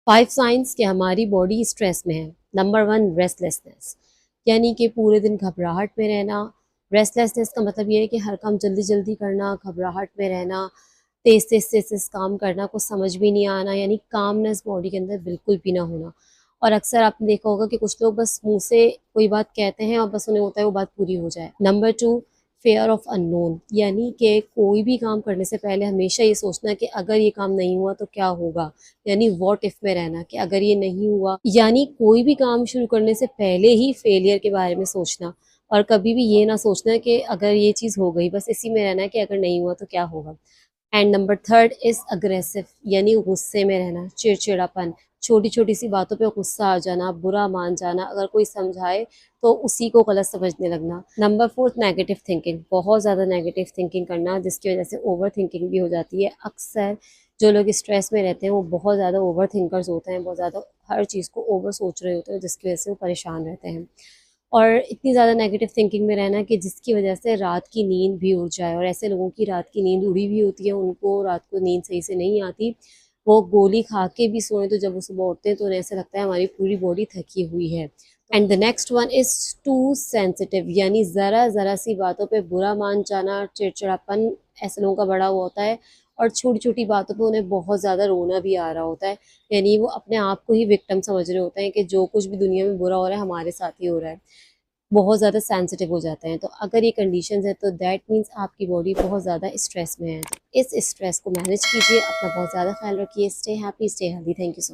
5 science कि हमारी body stress में है। नंबर 1, रेस्टलेसनेस, यानी कि पूरे दिन घबराहट में रहना। रेस्टलेसनेस का मतलब ये है कि हर काम जल्दी जल्दी करना, घबराहट में रहना, तेज तेज तेज तेज काम करना, कुछ समझ भी नहीं आना, यानी कामनेस बॉडी के अंदर बिल्कुल भी ना होना। और अक्सर आपने देखा होगा कि कुछ लोग बस मुंह से कोई बात कहते हैं और बस उन्हें होता है वो बात पूरी हो जाए। नंबर 2, फेयर ऑफ अननोन, यानी कि कोई भी काम करने से पहले हमेशा ये सोचना कि अगर ये काम नहीं हुआ तो क्या होगा, यानी व्हाट इफ में रहना कि अगर ये नहीं हुआ, यानी कोई भी काम शुरू करने से पहले ही फेलियर के बारे में सोचना। और कभी भी ये ना सोचना कि अगर ये चीज़ हो गई, बस इसी में रहना है कि अगर नहीं हुआ तो क्या होगा। एंड नंबर 3 इज अग्रेसिव, यानी गुस्से में रहना, चिड़चिड़ापन, छोटी छोटी सी बातों पे गुस्सा आ जाना, बुरा मान जाना, अगर कोई समझाए तो उसी को गलत समझने लगना। नंबर 4, नेगेटिव थिंकिंग, बहुत ज़्यादा नेगेटिव थिंकिंग करना जिसकी वजह से ओवर थिंकिंग भी हो जाती है। अक्सर जो लोग स्ट्रेस में रहते हैं वो बहुत ज़्यादा ओवर थिंकर्स होते हैं, बहुत ज़्यादा हर चीज़ को ओवर सोच रहे होते हैं, जिसकी वजह से वो परेशान रहते हैं। और इतनी ज़्यादा नेगेटिव थिंकिंग में रहना कि जिसकी वजह से रात की नींद भी उड़ जाए। और ऐसे लोगों की रात की नींद उड़ी भी होती है, उनको रात को नींद सही से नहीं आती, वो गोली खा के भी सोएं तो जब वो सुबह उठते हैं तो उन्हें ऐसा लगता है हमारी पूरी बॉडी थकी हुई है। And the next one is too sensitive, यानी ज़रा ज़रा सी बातों पे बुरा मान जाना, चिड़चिड़ापन ऐसे लोगों का बड़ा हुआ होता है। और छोटी छोटी बातों पे उन्हें बहुत ज़्यादा रोना भी आ रहा होता है, यानी वो अपने आप को ही विक्टिम समझ रहे होते हैं कि जो कुछ भी दुनिया में बुरा हो रहा है हमारे साथ ही हो रहा है। बहुत ज़्यादा सेंसिटिव हो जाते हैं। तो अगर ये कंडीशंस है तो दैट मीन्स आपकी बॉडी बहुत ज़्यादा स्ट्रेस में है। तो इस स्ट्रेस को मैनेज कीजिए, अपना बहुत ज़्यादा ख्याल रखिए। Stay happy, stay healthy. Thank you so much.